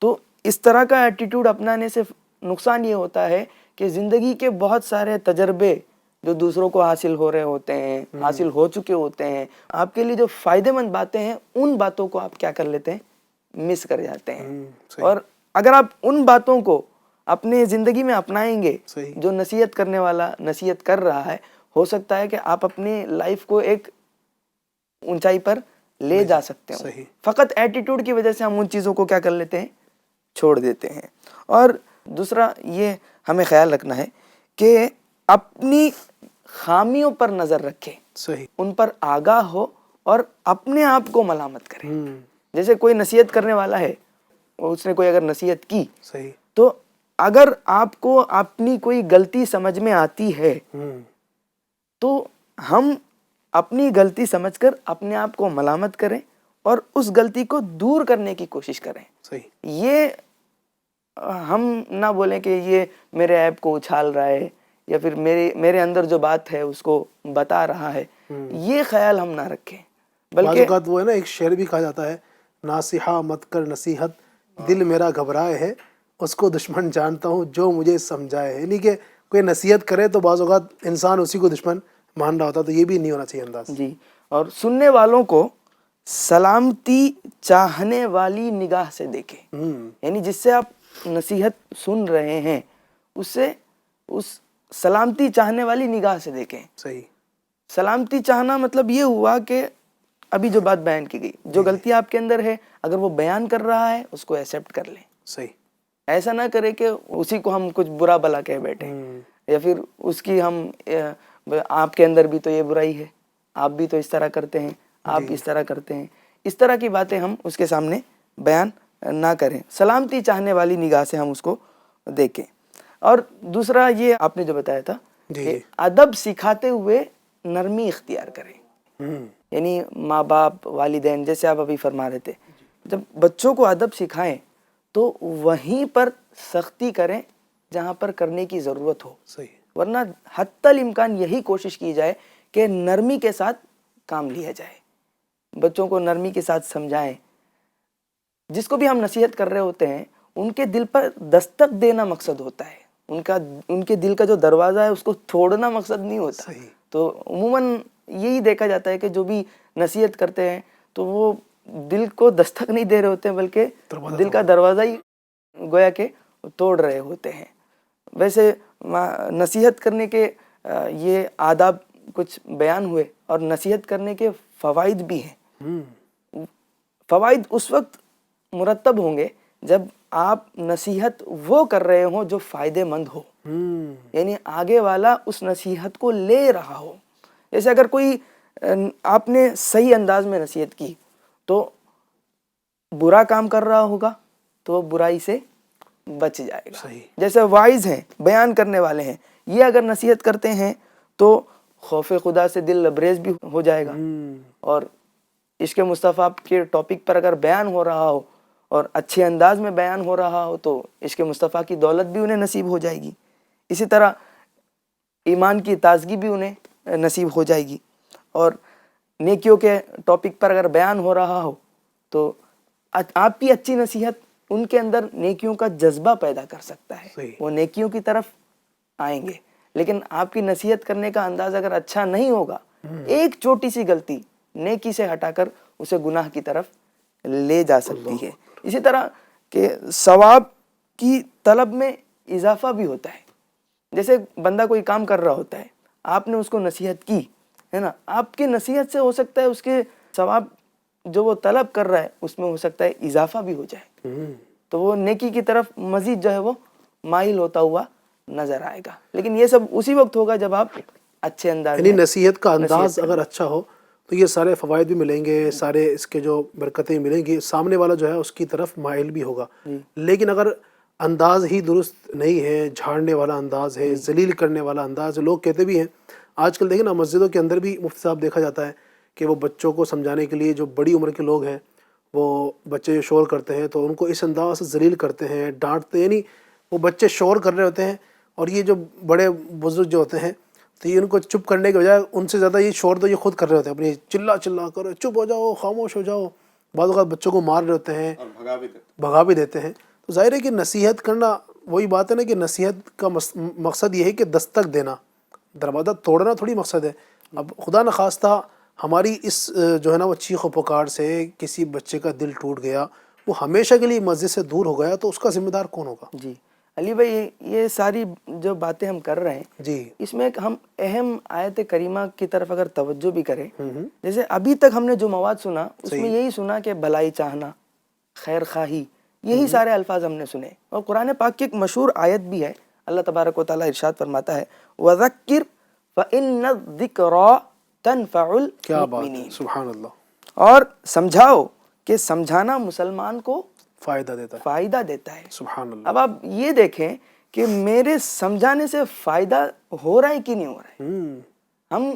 تو اس طرح کا ایٹیٹیوڈ اپنانے سے نقصان یہ ہوتا ہے کہ زندگی کے بہت سارے تجربے جو دوسروں کو حاصل ہو رہے ہوتے ہیں، حاصل ہو چکے ہوتے ہیں، آپ کے لیے جو فائدے مند باتیں ہیں، ان باتوں کو آپ کیا کر لیتے ہیں، مس کر جاتے ہیں. اور اگر آپ ان باتوں کو اپنے زندگی میں اپنائیں گے جو نصیحت کرنے والا نصیحت کر رہا ہے، ہو سکتا ہے کہ آپ اپنی لائف کو ایک اونچائی پر لے جا سکتے ہو. فقط ایٹیٹیوڈ کی وجہ سے ہم ان چیزوں کو کیا کر لیتے ہیں، چھوڑ دیتے ہیں. اور دوسرا یہ ہمیں خیال رکھنا ہے کہ اپنی خامیوں پر نظر رکھے، ان پر آگاہ ہو اور اپنے آپ کو ملامت کرے. جیسے کوئی نصیحت کرنے والا ہے، اس نے کوئی اگر نصیحت کی، تو اگر آپ کو اپنی کوئی غلطی سمجھ میں آتی ہے تو ہم اپنی غلطی سمجھ کر اپنے آپ کو ملامت کریں اور اس غلطی کو دور کرنے کی کوشش کریں. یہ ہم نہ بولیں کہ یہ میرے عیب کو اچھال رہا ہے یا پھر میرے اندر جو بات ہے اس کو بتا رہا ہے، یہ خیال ہم نہ رکھیں. بعض اوقات وہ ہے نا، ایک شعر بھی کہا جاتا ہے، ناصحہ مت کر نصیحت، دل میرا گھبرائے ہے، اس کو دشمن جانتا ہوں جو مجھے سمجھائے ہے. یعنی کہ کوئی نصیحت کرے تو بعض اوقات انسان اسی کو دشمن مان رہا ہوتا، تو یہ بھی نہیں ہونا چاہیے انداز. جی. اور سننے والوں کو سلامتی چاہنے والی نگاہ سے دیکھیں. یعنی جس سے آپ نصیحت سن رہے ہیں اسے اس سلامتی چاہنے والی نگاہ سے دیکھیں. صحیح. سلامتی چاہنا مطلب یہ ہوا کہ ابھی جو بات بیان کی گئی، جو غلطی آپ کے اندر ہے، اگر وہ بیان کر رہا ہے اس کو ایکسیپٹ کر لیں. صحیح. ایسا نہ کرے کہ اسی کو ہم کچھ برا بلا کہہ بیٹھیں یا پھر اس کی ہم آپ کے اندر بھی تو یہ برائی ہے, آپ بھی تو اس طرح کرتے ہیں, آپ اس طرح کرتے ہیں. اس طرح کی باتیں ہم اس کے سامنے بیان نہ کریں, سلامتی چاہنے والی نگاہ سے ہم اس کو دیکھیں. اور دوسرا یہ آپ نے جو بتایا تھا کہ ادب سکھاتے ہوئے نرمی اختیار کریں. یعنی ماں باپ, والدین, جیسے آپ ابھی فرما رہے تھے, جب بچوں کو ادب سکھائیں تو وہیں پر سختی کریں جہاں پر کرنے کی ضرورت ہو. صحیح. ورنہ حتی الامکان یہی کوشش کی جائے کہ نرمی کے ساتھ کام لیا جائے, بچوں کو نرمی کے ساتھ سمجھائیں. جس کو بھی ہم نصیحت کر رہے ہوتے ہیں ان کے دل پر دستک دینا مقصد ہوتا ہے, ان کے دل کا جو دروازہ ہے اس کو توڑنا مقصد نہیں ہوتا. صحیح. تو عموماً یہی دیکھا جاتا ہے کہ جو بھی نصیحت کرتے ہیں تو وہ دل کو دستک نہیں دے رہے ہوتے ہیں بلکہ دل کا دروازہ ہی گویا کہ توڑ رہے ہوتے ہیں. ویسے نصیحت کرنے کے یہ آداب کچھ بیان ہوئے, اور نصیحت کرنے کے فوائد بھی ہیں. فوائد اس وقت مرتب ہوں گے جب آپ نصیحت وہ کر رہے ہوں جو فائدے مند ہو, یعنی آگے والا اس نصیحت کو لے رہا ہو. جیسے اگر کوئی آپ نے صحیح انداز میں نصیحت کی تو برا کام کر رہا ہوگا تو وہ برائی سے بچ جائے گا. جیسے واعظ ہیں, بیان کرنے والے ہیں, یہ اگر نصیحت کرتے ہیں تو خوف خدا سے دل لبریز بھی ہو جائے گا. اور عشق مصطفیٰ کے ٹاپک پر اگر بیان ہو رہا ہو اور اچھے انداز میں بیان ہو رہا ہو تو عشق مصطفیٰ کی دولت بھی انہیں نصیب ہو جائے گی. اسی طرح ایمان کی تازگی بھی انہیں نصیب ہو جائے گی. اور نیکیوں کے ٹاپک پر اگر بیان ہو رہا ہو تو آپ کی اچھی نصیحت ان کے اندر نیکیوں کا جذبہ پیدا کر سکتا ہے, وہ نیکیوں کی طرف آئیں گے. لیکن آپ کی نصیحت کرنے کا انداز اگر اچھا نہیں ہوگا, ایک چھوٹی سی غلطی نیکی سے ہٹا کر اسے گناہ کی طرف لے جا سکتی ہے. اسی طرح کہ ثواب کی طلب میں اضافہ بھی ہوتا ہے. جیسے بندہ کوئی کام کر رہا ہوتا ہے, آپ نے اس کو نصیحت کی ہے نا, آپ کی نصیحت سے ہو سکتا ہے اس کے ثواب جو وہ طلب کر رہا ہے اس میں ہو سکتا ہے اضافہ بھی ہو جائے, تو وہ نیکی کی طرف مزید جو ہے وہ مائل ہوتا ہوا نظر آئے گا. لیکن یہ سب اسی وقت ہوگا جب آپ اچھے انداز یعنی نصیحت کا انداز اگر اچھا ہو تو یہ سارے فوائد بھی ملیں گے, سارے اس کے جو برکتیں ملیں گی, سامنے والا جو ہے اس کی طرف مائل بھی ہوگا. لیکن اگر انداز ہی درست نہیں ہے, جھاڑنے والا انداز ہے, ذلیل کرنے والا انداز ہے, لوگ کہتے بھی ہیں آج کل دیکھیں نا مسجدوں کے اندر بھی مفتی صاحب دیکھا جاتا ہے کہ وہ بچوں کو سمجھانے کے لیے جو بڑی عمر کے لوگ ہیں وہ بچے شور کرتے ہیں تو ان کو اس انداز سے ذلیل کرتے ہیں, ڈانٹتے ہیں. یعنی وہ بچے شور کر رہے ہوتے ہیں اور یہ جو بڑے بزرگ جو ہوتے ہیں تو یہ ان کو چپ کرنے کے بجائے ان سے زیادہ یہ شور تو یہ خود کر رہے ہوتے ہیں, اپنی چلا کرو, چپ ہو جاؤ, خاموش ہو جاؤ. بعض اوقات بچوں کو مار رہے ہوتے ہیں, بھگا بھی دیتے ہیں. تو ظاہر ہے کہ نصیحت کرنا وہی بات ہے نا کہ نصیحت کا مقصد یہ ہے کہ دستک دینا, دروازہ توڑنا تھوڑی مقصد ہے. اب خدا نخواستہ ہماری اس جو ہے نا وہ چیخ و پکار سے کسی بچے کا دل ٹوٹ گیا, وہ ہمیشہ کے لیے مسجد سے دور ہو گیا, تو اس کا ذمہ دار کون ہوگا؟ جی علی بھائی, یہ ساری جو باتیں ہم کر رہے ہیں جی اس میں ہم اہم آیت کریمہ کی طرف اگر توجہ بھی کریں, جیسے ابھی تک ہم نے جو مواد سنا اس میں یہی سنا کہ بھلائی چاہنا, خیر خواہی, یہی سارے الفاظ ہم نے سنے. اور قرآن پاک کی ایک مشہور آیت بھی ہے, اللہ تبارک و تعالیٰ ارشاد فرماتا ہے وَذَكِّرْ فَإِنَّ الذِّكْرَى تَنْفَعُ کیا بات ہے, الْمُؤْمِنِينَ, سبحان اللہ. اور سمجھاؤ کہ سمجھانا مسلمان کو فائدہ دیتا ہے, فائدہ دیتا ہے. سبحان اللہ. اب آپ یہ دیکھیں کہ میرے سمجھانے سے فائدہ ہو رہا ہے کہ نہیں ہو رہا ہے. ہم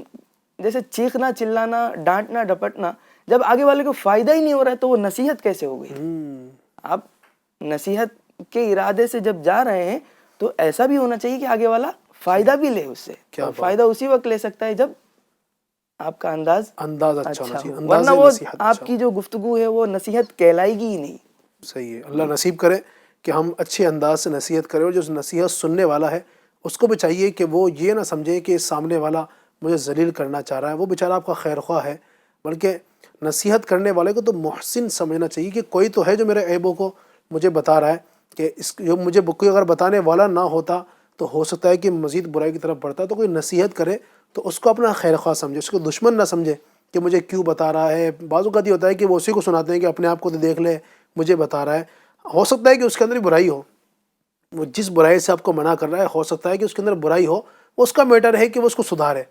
جیسے چیخنا, چلانا, ڈانٹنا, ڈپٹنا, جب آگے والے کو فائدہ ہی نہیں ہو رہا ہے تو وہ نصیحت کیسے ہو گئی؟ آپ نصیحت کے ارادے سے جب جا رہے ہیں تو ایسا بھی ہونا چاہیے کہ آگے والا فائدہ بھی لے اس سے. اور فائدہ اسی وقت لے سکتا ہے جب آپ کا انداز اچھا ہونا چاہیے, ورنہ وہ آپ کی جو گفتگو ہے وہ نصیحت کہلائے گی ہی نہیں. صحیح ہے. اللہ نصیب کرے کہ ہم اچھے انداز سے نصیحت کریں, اور جو نصیحت سننے والا ہے اس کو بھی چاہیے کہ وہ یہ نہ سمجھے کہ سامنے والا مجھے ذلیل کرنا چاہ رہا ہے, وہ بیچارہ آپ کا خیر خواہ ہے, بلکہ نصیحت کرنے والے کو تو محسن سمجھنا چاہیے کہ کوئی تو ہے جو میرے عیبوں کو مجھے بتا رہا ہے, کہ اس جو مجھے کوئی اگر بتانے والا نہ ہوتا تو ہو سکتا ہے کہ مزید برائی کی طرف بڑھتا. تو کوئی نصیحت کرے تو اس کو اپنا خیر خواہ سمجھے, اس کو دشمن نہ سمجھے کہ مجھے کیوں بتا رہا ہے. بعض اوقات یہ ہوتا ہے کہ وہ اسی کو سناتے ہیں کہ اپنے آپ کو تو دیکھ لے, مجھے بتا رہا ہے. ہو سکتا ہے کہ اس کے اندر بھی برائی ہو, وہ جس برائی سے آپ کو منع کر رہا ہے ہو سکتا ہے کہ اس کے اندر برائی ہو, وہ اس کا میٹر ہے کہ وہ اس کو سدھارے.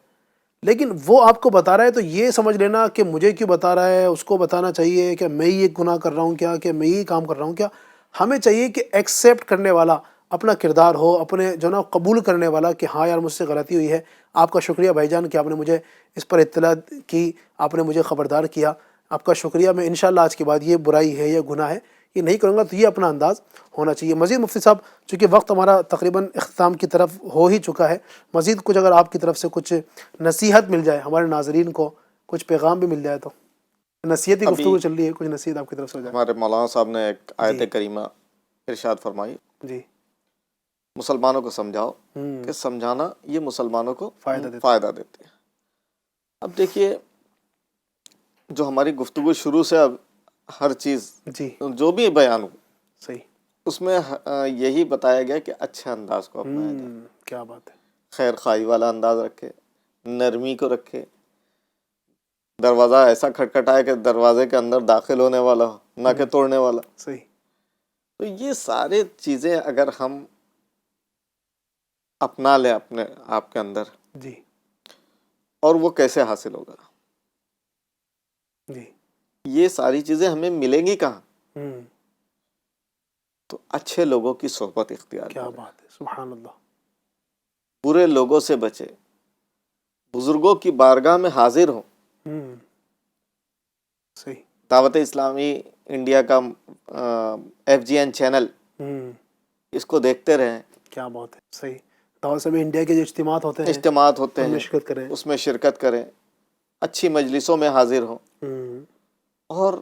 لیکن وہ آپ کو بتا رہا ہے تو یہ سمجھ لینا کہ مجھے کیوں بتا رہا ہے، اس کو بتانا چاہیے کہ میں یہ گناہ کر رہا ہوں کیا، کہ میں یہ کام کر رہا ہوں کیا. ہمیں چاہیے کہ ایکسیپٹ کرنے والا اپنا کردار ہو، اپنے جو نا قبول کرنے والا کہ ہاں یار مجھ سے غلطی ہوئی ہے. آپ کا شکریہ بھائی جان کہ آپ نے مجھے اس پر اطلاع کی، آپ نے مجھے خبردار کیا، آپ کا شکریہ. میں انشاءاللہ آج کے بعد یہ برائی ہے، یہ گناہ ہے، یہ نہیں کروں گا. تو یہ اپنا انداز ہونا چاہیے. مزید مفتی صاحب چونکہ وقت ہمارا تقریباً اختتام کی طرف ہو ہی چکا ہے، مزید کچھ اگر آپ کی طرف سے کچھ نصیحت مل جائے ہمارے ناظرین کو، کچھ پیغام بھی مل جائے تو. نصیحت کی گفتگو چل رہی ہے، کچھ نصیحت آپ کی طرف سے ہو جائے. ہمارے مولانا صاحب نے ایک آیت کریمہ ارشاد فرمائی، جی مسلمانوں کو سمجھاؤ، کہ سمجھانا یہ مسلمانوں کو فائدہ دیتے ہیں. اب دیکھیے جو ہماری گفتگو شروع سے اب ہر چیز جی جو بھی بیان ہو صحیح. اس میں یہی بتایا گیا کہ اچھے انداز کو اپنایا جائے، کیا بات ہے. خیر خواہی والا انداز رکھے، نرمی کو رکھے، دروازہ ایسا کھٹکھٹائے کہ دروازے کے اندر داخل ہونے والا ہو، نہ کہ توڑنے والا. صحیح. تو یہ سارے چیزیں اگر ہم اپنا لیں اپنے آپ کے اندر، جی اور وہ کیسے حاصل ہوگا؟ جی یہ ساری چیزیں ہمیں ملیں گی کہاں؟ ہوں تو اچھے لوگوں کی صحبت اختیار کیا کریں، بات ہے. سبحان اللہ. برے لوگوں سے بچے، بزرگوں کی بارگاہ میں حاضر ہوں. صحیح. دعوت اسلامی انڈیا کا FGN چینل، اس کو دیکھتے رہیں. کیا بات ہے. صحیح. دعوت اسلامی انڈیا کے جو اجتماعات ہوتے ہیں اجتماعات ہوتے ان میں ہیں، شرکت کریں. اس میں شرکت کریں، اچھی مجلسوں میں حاضر ہوں، اور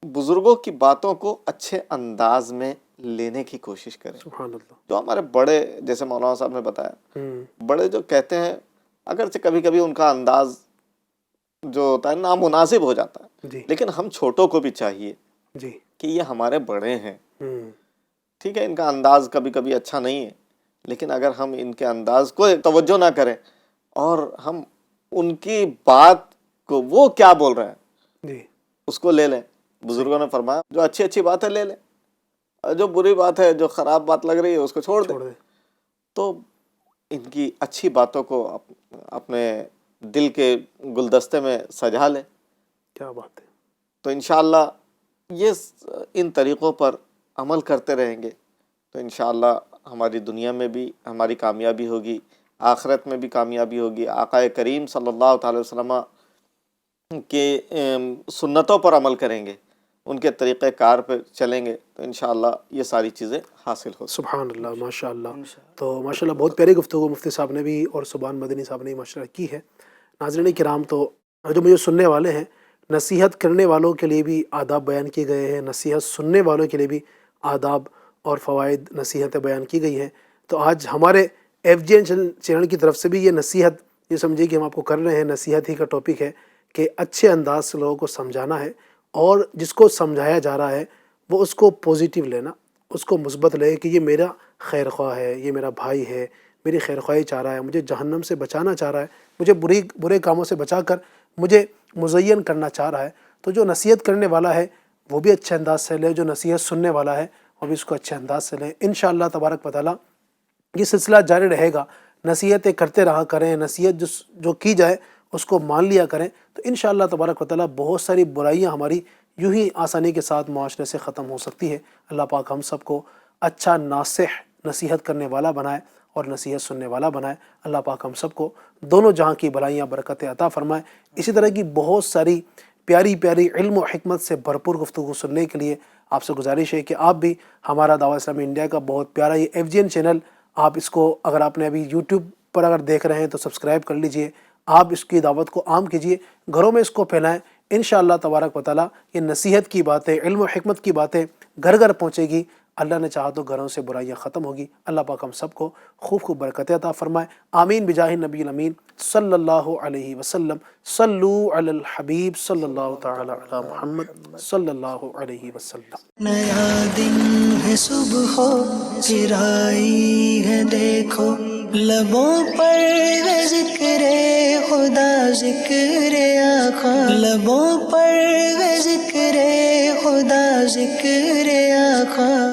بزرگوں کی باتوں کو اچھے انداز میں لینے کی کوشش کریں. سبحان اللہ. جو ہمارے بڑے، جیسے مولانا صاحب نے بتایا، بڑے جو کہتے ہیں، اگرچہ کبھی کبھی ان کا انداز جو ہوتا ہے نامناسب ہو جاتا ہے، جی لیکن ہم چھوٹوں کو بھی چاہیے جی کہ یہ ہمارے بڑے ہیں. ٹھیک ہے ان کا انداز کبھی کبھی اچھا نہیں ہے، لیکن اگر ہم ان کے انداز کو توجہ نہ کریں اور ہم ان کی بات کو، وہ کیا بول رہے ہیں، جی اس کو لے لیں. بزرگوں نے فرمایا جو اچھی اچھی بات ہے لے لیں، اور جو بری بات ہے، جو خراب بات لگ رہی ہے، اس کو چھوڑ دیں. تو ان کی اچھی باتوں کو اپنے دل کے گلدستے میں سجا لیں. کیا بات ہے. تو انشاءاللہ یہ ان طریقوں پر عمل کرتے رہیں گے تو انشاءاللہ ہماری دنیا میں بھی ہماری کامیابی ہوگی، آخرت میں بھی کامیابی ہوگی. آقا کریم صلی اللہ تعالی وسلم کے سنتوں پر عمل کریں گے، ان کے طریقہ کار پہ چلیں گے تو انشاءاللہ یہ ساری چیزیں حاصل ہو. سبحان اللہ. ماشاء اللہ. تو ماشاء اللہ بہت پیاری گفتگو مفتی صاحب نے بھی اور سبحان مدنی صاحب نے بھی ماشاء اللہ کی ہے. ناظرین کرام، تو جو مجھے سننے والے ہیں، نصیحت کرنے والوں کے لیے بھی آداب بیان کیے گئے ہیں، نصیحت سننے والوں کے لیے بھی آداب اور فوائد نصیحتیں بیان کی گئی ہیں. تو آج ہمارے FGN چینل کی طرف سے بھی یہ نصیحت، یہ سمجھیے کہ ہم آپ کو کر رہے ہیں، نصیحت ہی کا ٹاپک ہے کہ اچھے انداز سے لوگوں کو سمجھانا ہے، اور جس کو سمجھایا جا رہا ہے وہ اس کو پوزیٹیو لینا، اس کو مثبت لے کہ یہ میرا خیر خواہ ہے، یہ میرا بھائی ہے، میری خیر خواہی چاہ رہا ہے، مجھے جہنم سے بچانا چاہ رہا ہے، مجھے برے کاموں سے بچا کر مجھے مزین کرنا چاہ رہا ہے. تو جو نصیحت کرنے والا ہے وہ بھی اچھے انداز سے لے، جو نصیحت سننے والا ہے وہ بھی اس کو اچھے انداز سے لے. انشاءاللہ تبارک و تعالیٰ یہ سلسلہ جاری رہے گا. نصیحتیں کرتے رہا کریں، نصیحت جو کی جائے اس کو مان لیا کریں، تو انشاءاللہ تبارک و تعالیٰ بہت ساری برائیاں ہماری یوں ہی آسانی کے ساتھ معاشرے سے ختم ہو سکتی ہے. اللہ پاک ہم سب کو اچھا ناصح، نصیحت کرنے والا بنائے اور نصیحت سننے والا بنائے. اللہ پاک ہم سب کو دونوں جہاں کی بھلائیاں برکتیں عطا فرمائے. اسی طرح کی بہت ساری پیاری پیاری علم و حکمت سے بھرپور گفتگو سننے کے لیے آپ سے گزارش ہے کہ آپ بھی ہمارا دعوت اسلامی انڈیا کا بہت پیارا یہ FGN چینل، آپ اس کو اگر آپ نے ابھی YouTube پر اگر دیکھ رہے ہیں تو سبسکرائب کر لیجئے. آپ اس کی دعوت کو عام کیجئے، گھروں میں اس کو پھیلائیں. انشاءاللہ تبارک و تعالیٰ یہ نصیحت کی باتیں، علم و حکمت کی باتیں گھر گھر پہنچے گی. اللہ نے چاہا تو گھروں سے برائیاں ختم ہوگی. اللہ پاک ہم سب کو خوب خوب برکتیں عطا فرمائے. آمین بجاہ نبی الامین صلی اللہ علیہ وسلم. صلو علی الحبیب صلی اللہ تعالی علی محمد صلی اللہ علیہ وسلم. نیا دن ہے، صبح ہو پھر آئی ہے، دیکھو لبوں پر ہے ذکر خدا، ذکر آقا. لبوں پر ہے ذکر خدا، ذکر آقا.